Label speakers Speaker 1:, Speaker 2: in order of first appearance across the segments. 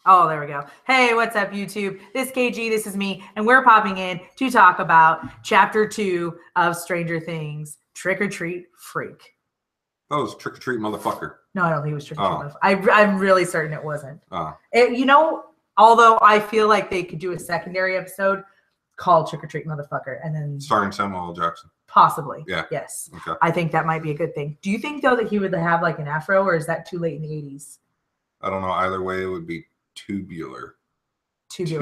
Speaker 1: Oh, there we go. Hey, what's up, YouTube? This is KG, this is me, and we're popping in to talk about Chapter 2 of Stranger Things, Trick or Treat Freak.
Speaker 2: That was Trick or Treat Motherfucker.
Speaker 1: No, I don't think it was Trick or Treat Motherfucker. I'm really certain it wasn't.
Speaker 2: Oh.
Speaker 1: Although I feel like they could do a secondary episode called Trick or Treat Motherfucker, and then
Speaker 2: starring Samuel L. Jackson.
Speaker 1: Possibly.
Speaker 2: Yeah.
Speaker 1: Yes.
Speaker 2: Okay.
Speaker 1: I think that might be a good thing. Do you think, though, that he would have like an afro, or is that too late in the 80s?
Speaker 2: I don't know. Either way, it would be tubular. Yeah.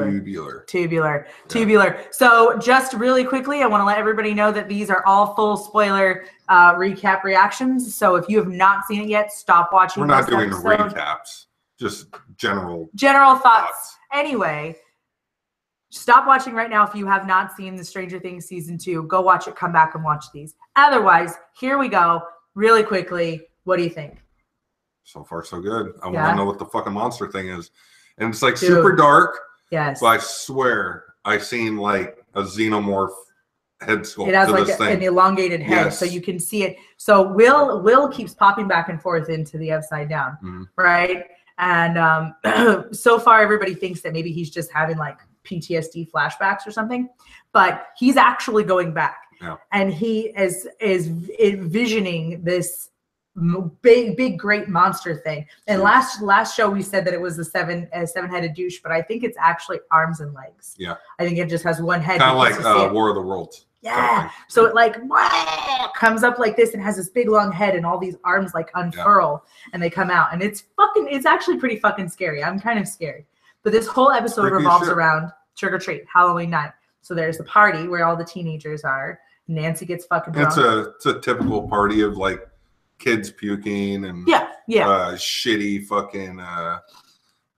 Speaker 1: So just really quickly, I want to let everybody know that these are all full spoiler recap reactions. So if you have not seen it yet, stop watching.
Speaker 2: We're not doing recaps, just general
Speaker 1: thoughts. Anyway, stop watching right now if you have not seen the Stranger Things season 2. Go watch it. Come back and watch these. Otherwise, here we go. Really quickly, what do you think?
Speaker 2: So far, so good. I want to know what the fucking monster thing is. And it's like super dark.
Speaker 1: Yes.
Speaker 2: But I swear I seen like a xenomorph head sculpt.
Speaker 1: It has like an elongated head, so you can see it. So Will keeps popping back and forth into the upside down, right? And so far everybody thinks that maybe he's just having like PTSD flashbacks or something, but he's actually going back.
Speaker 2: Yeah. And
Speaker 1: he is envisioning this big great monster thing. And last show we said that it was a seven-headed douche, but I think it's actually arms and legs.
Speaker 2: Yeah, I
Speaker 1: think it just has one head,
Speaker 2: kind of like War of the Worlds.
Speaker 1: Yeah, so it like comes up like this and has this big long head, and all these arms like unfurl and they come out, and it's actually pretty fucking scary. I'm kind of scared. But this whole episode revolves around trick or treat, Halloween night. So there's a party where all the teenagers are. Nancy gets fucking drunk.
Speaker 2: It's a typical party of like kids puking and shitty fucking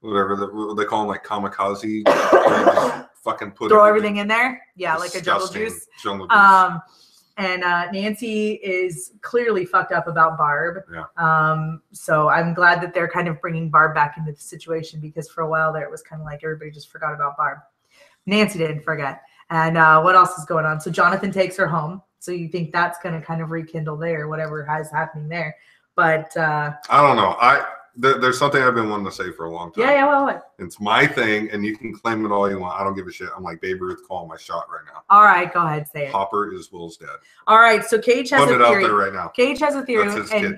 Speaker 2: whatever they call them, like kamikaze. Fucking
Speaker 1: throw everything in there. Yeah, like a jungle juice. And Nancy is clearly fucked up about Barb.
Speaker 2: Yeah.
Speaker 1: So I'm glad that they're kind of bringing Barb back into the situation, because for a while there it was kind of like everybody just forgot about Barb. Nancy didn't forget. And what else is going on? So Jonathan takes her home. So you think that's going to kind of rekindle there, whatever is happening there. But
Speaker 2: I don't know. There's something I've been wanting to say for a long time.
Speaker 1: Yeah, what?
Speaker 2: It's my thing, and you can claim it all you want. I don't give a shit. I'm like Babe Ruth calling my shot right now.
Speaker 1: All right, go ahead, say it.
Speaker 2: Hopper is Will's dad.
Speaker 1: All right, so Cage has a theory.
Speaker 2: Putting it out there right now.
Speaker 1: Cage has a theory,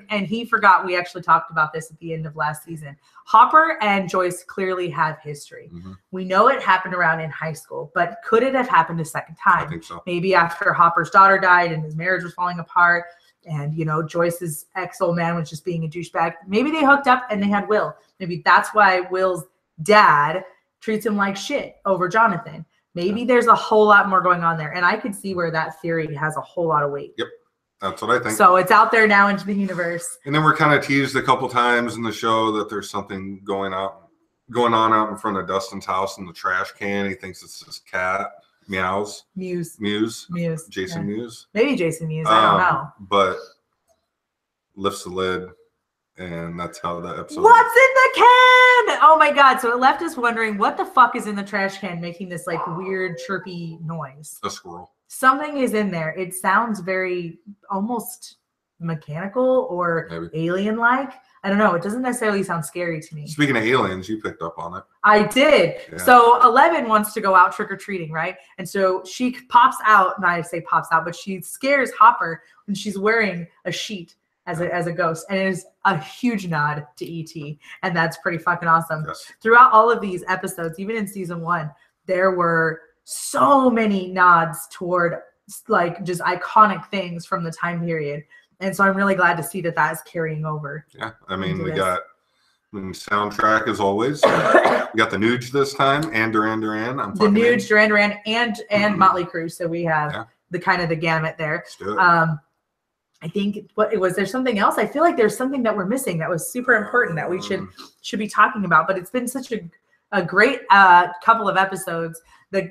Speaker 1: and he forgot we actually talked about this at the end of last season. Hopper and Joyce clearly have history. We know it happened around in high school, but could it have happened a second time?
Speaker 2: I think so.
Speaker 1: Maybe after Hopper's daughter died and his marriage was falling apart, and Joyce's ex-old man was just being a douchebag. Maybe they hooked up and they had Will. Maybe that's why Will's dad treats him like shit over Jonathan. Maybe there's a whole lot more going on there. And I could see where that theory has a whole lot of weight.
Speaker 2: Yep. That's what I think.
Speaker 1: So it's out there now into the universe.
Speaker 2: And then we're kind of teased a couple times in the show that there's something going on out in front of Dustin's house in the trash can. He thinks it's his cat. Meows.
Speaker 1: Muse.
Speaker 2: Jason Mewes.
Speaker 1: Maybe Jason Mewes. I don't know.
Speaker 2: But lifts the lid, and that's how that episode.
Speaker 1: What's in the can? Oh my god! So it left us wondering what the fuck is in the trash can, making this like weird chirpy noise.
Speaker 2: A squirrel.
Speaker 1: Something is in there. It sounds very almost mechanical or alien-like. I don't know. It doesn't necessarily sound scary to me.
Speaker 2: Speaking of aliens, you picked up on it.
Speaker 1: I did. Yeah. So 11 wants to go out trick-or-treating, right? And so she pops out, not I say pops out, but she scares Hopper when she's wearing a sheet as a ghost. And it is a huge nod to E.T. And that's pretty fucking awesome.
Speaker 2: Yes.
Speaker 1: Throughout all of these episodes, even in season 1, there were so many nods toward like just iconic things from the time period. And so I'm really glad to see that is carrying over.
Speaker 2: Yeah, I mean, we got soundtrack as always. We got the Nuge this time, and Duran Duran.
Speaker 1: The Nuge, Duran Duran, and Motley Crue. So we have the kind of the gamut there.
Speaker 2: Let's do it.
Speaker 1: I think there's something else. I feel like there's something that we're missing that was super important that we should be talking about. But it's been such a great couple of episodes. The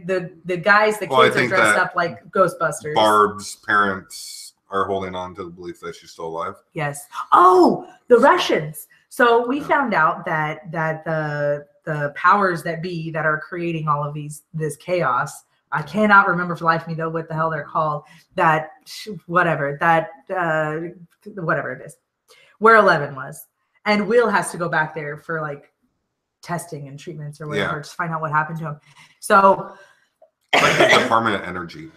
Speaker 1: guys, the kids are dressed up like Ghostbusters.
Speaker 2: Barb's parents are holding on to the belief that she's still alive.
Speaker 1: Yes. Oh, the Russians. So we found out that the powers that be that are creating all of this chaos. I cannot remember for the life of me though what the hell they're called. Whatever it is. Where 11 was, and Will has to go back there for like testing and treatments or whatever, just find out what happened to him. So
Speaker 2: like the permanent energy.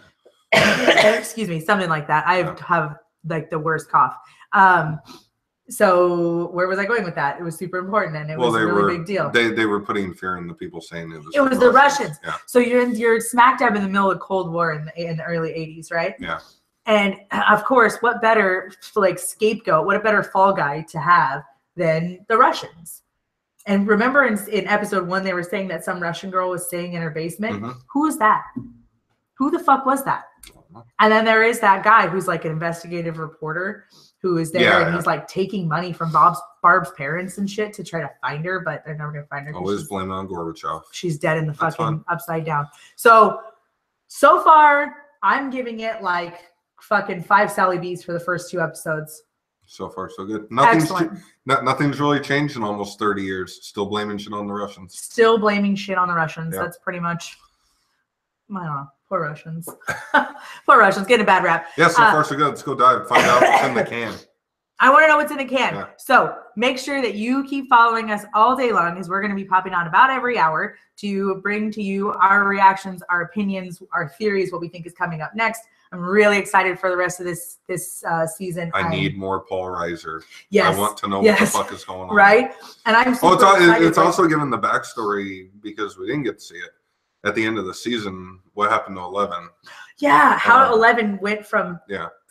Speaker 1: Excuse me, something like that. I have like the worst cough. So where was I going with that? It was super important, and it was a really big deal.
Speaker 2: They were putting fear in the people, saying
Speaker 1: it was the Russians. Yeah. So you're smack dab in the middle of the Cold War in the early 80s, right?
Speaker 2: Yeah.
Speaker 1: And of course, what better like scapegoat, what a better fall guy to have than the Russians? And remember in episode 1, they were saying that some Russian girl was staying in her basement.
Speaker 2: Mm-hmm.
Speaker 1: Who was that? Who the fuck was that? And then there is that guy who's like an investigative reporter who is there, and he's like taking money from Barb's parents and shit to try to find her, but they're never gonna find her.
Speaker 2: Always blame on Gorbachev.
Speaker 1: She's dead in the fucking upside down. So far, I'm giving it like fucking 5 Sally B's for the first 2 episodes.
Speaker 2: So far, so good. Nothing's really changed in almost 30 years. Still blaming shit on the Russians.
Speaker 1: Still blaming shit on the Russians. That's pretty much, I don't know. Poor Russians. Poor Russians getting a bad rap.
Speaker 2: Yeah, so far so good. Let's go dive and find out what's in the can.
Speaker 1: I want to know what's in the can. Yeah. So make sure that you keep following us all day long, because we're going to be popping on about every hour to bring to you our reactions, our opinions, our theories, what we think is coming up next. I'm really excited for the rest of this season.
Speaker 2: I need more Paul Reiser.
Speaker 1: Yes.
Speaker 2: I want to know what the fuck is going on.
Speaker 1: Right? And I'm super excited.
Speaker 2: It's also given the backstory, because we didn't get to see it. At the end of the season, what happened to 11?
Speaker 1: Yeah, how 11 went from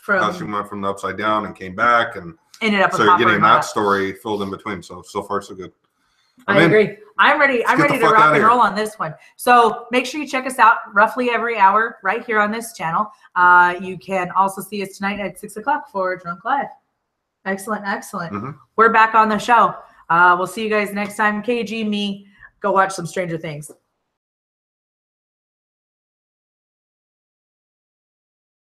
Speaker 2: how she went from the upside down and came back, and
Speaker 1: ended up.
Speaker 2: So you're getting that story filled in between. So far so good.
Speaker 1: I agree. I'm ready. I'm ready to rock and roll on this one. So make sure you check us out roughly every hour right here on this channel. You can also see us tonight at 6 o'clock for Drunk Live. Excellent.
Speaker 2: Mm-hmm.
Speaker 1: We're back on the show. We'll see you guys next time. KG, me, go watch some Stranger Things.